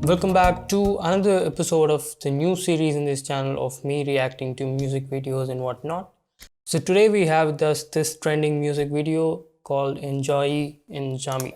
Welcome back to another episode of the new series in this channel of me reacting to music videos and whatnot. So today we have with us this trending music video called Enjoy in Jami.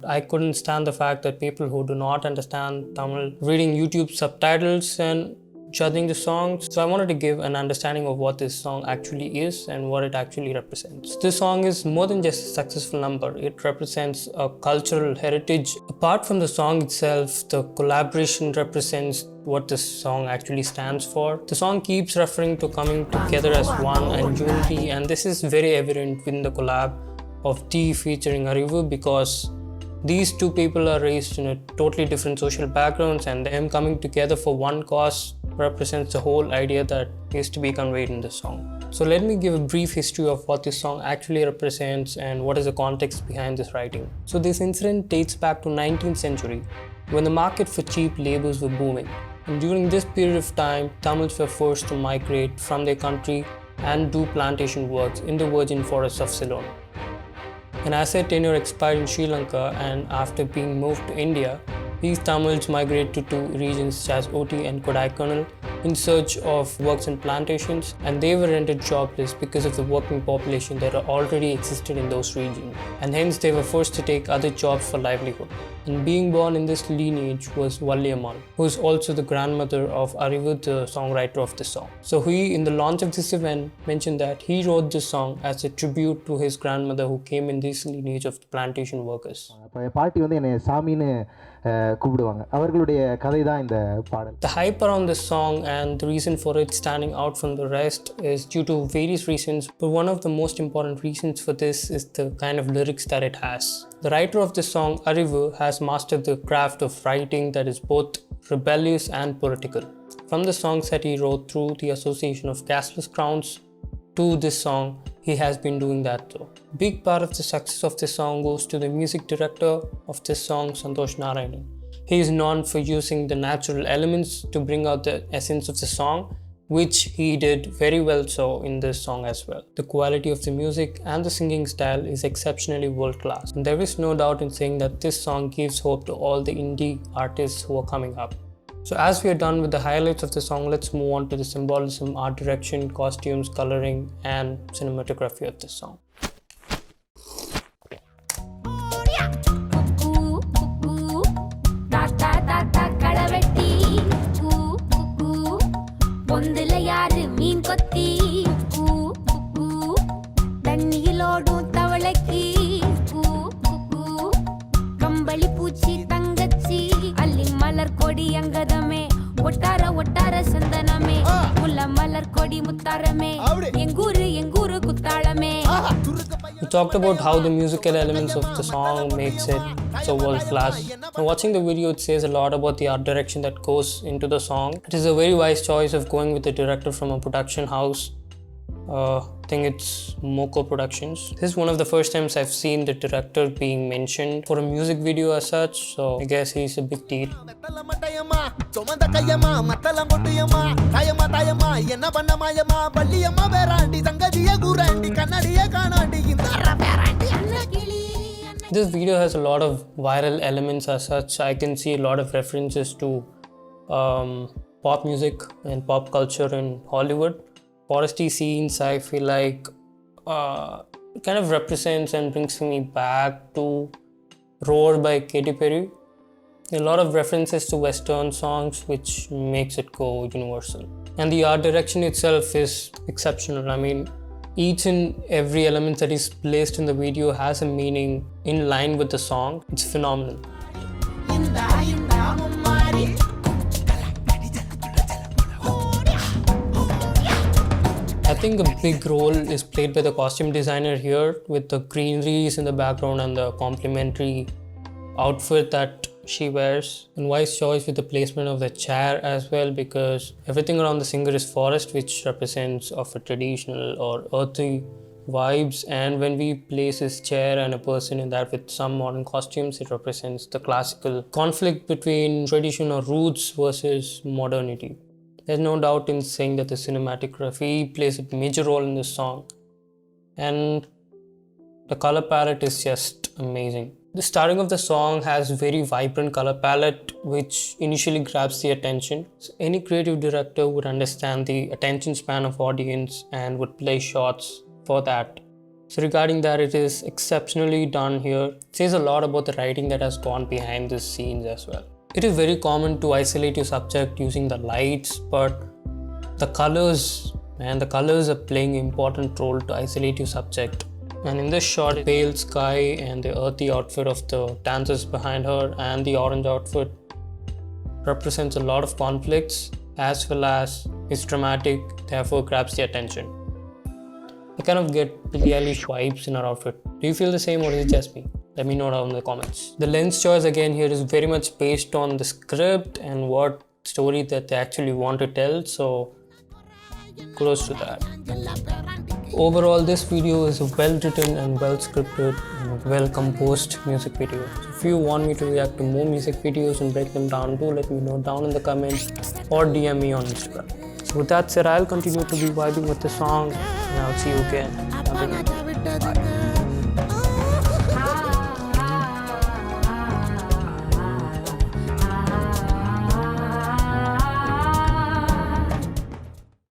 I couldn't stand the fact that people who do not understand Tamil reading YouTube subtitles and judging the song. So I wanted to give an understanding of what this song actually is and what it actually represents. This song is more than just a successful number. It represents a cultural heritage. Apart from the song itself, the collaboration represents what this song actually stands for. The song keeps referring to coming together as one and unity, and this is very evident within the collab of T featuring Arivu, because these two people are raised in a totally different social backgrounds, and them coming together for one cause represents the whole idea that is to be conveyed in this song. So let me give a brief history of what this song actually represents and what is the context behind this writing. So this incident dates back to 19th century, when the market for cheap labors were booming. And during this period of time, Tamils were forced to migrate from their country and do plantation works in the virgin forests of Ceylon. And as their tenure expired in Sri Lanka and after being moved to India, these Tamils migrated to two regions such as Ooty and Kodaikanal in search of works in plantations, and they were rendered jobless because of the working population that already existed in those regions, and hence they were forced to take other jobs for livelihood. And being born in this lineage was Valliyammal, who is also the grandmother of Arivu, the songwriter of the song. So he, in the launch of this event, mentioned that he wrote this song as a tribute to his grandmother who came in this lineage of plantation workers. The hype around this song and the reason for it standing out from the rest is due to various reasons, but one of the most important reasons for this is the kind of lyrics that it has. The writer of this song, Arivu, has mastered the craft of writing that is both rebellious and political. From the songs that he wrote through the association of casteless crowns to this song, he has been doing that too. Big part of the success of this song goes to the music director of this song, Santosh Narayanan. He is known for using the natural elements to bring out the essence of the song, which he did very well so in this song as well. The quality of the music and the singing style is exceptionally world class, and there is no doubt in saying that this song gives hope to all the indie artists who are coming up. So as we are done with the highlights of the song, let's move on to the symbolism, art direction, costumes, coloring, and cinematography of this song. We talked about how the musical elements of the song makes it so world class. And watching the video, it says a lot about the art direction that goes into the song. It is a very wise choice of going with the director from a production house. I think it's Moko Productions. This is one of the first times I've seen the director being mentioned for a music video as such, so I guess he's a big deal. This video has a lot of viral elements as such. I can see a lot of references to pop music and pop culture in Hollywood. Foresty scenes, I feel like kind of represents and brings me back to Roar by Katy Perry. A lot of references to Western songs, which makes it go universal. And the art direction itself is exceptional. I mean, each and every element that is placed in the video has a meaning in line with the song. It's phenomenal. I think a big role is played by the costume designer here, with the greeneries in the background and the complementary outfit that she wears. And wise choice with the placement of the chair as well, because everything around the singer is forest, which represents of a traditional or earthy vibes, and when we place this chair and a person in that with some modern costumes, it represents the classical conflict between tradition or roots versus modernity. There's no doubt in saying that the cinematography plays a major role in this song, and the color palette is just amazing. The starting of the song has very vibrant color palette which initially grabs the attention. So any creative director would understand the attention span of audience and would play shots for that. So regarding that, it is exceptionally done here. It says a lot about the writing that has gone behind these scenes as well. It is very common to isolate your subject using the lights, but the colors are playing an important role to isolate your subject. And in this shot, pale sky and the earthy outfit of the dancers behind her and the orange outfit represents a lot of conflicts, as well as it's dramatic, therefore grabs the attention. I kind of get Billie Eilish vibes in her outfit. Do you feel the same or is it just me? Let me know down in the comments. The lens choice again here is very much based on the script and what story that they actually want to tell, so kudos to that. Overall, this video is a well written and well scripted and well composed music video. So if you want me to react to more music videos and break them down, do let me know down in the comments or DM me on Instagram. So with that said, I'll continue to be vibing with the song and I'll see you again. Bye.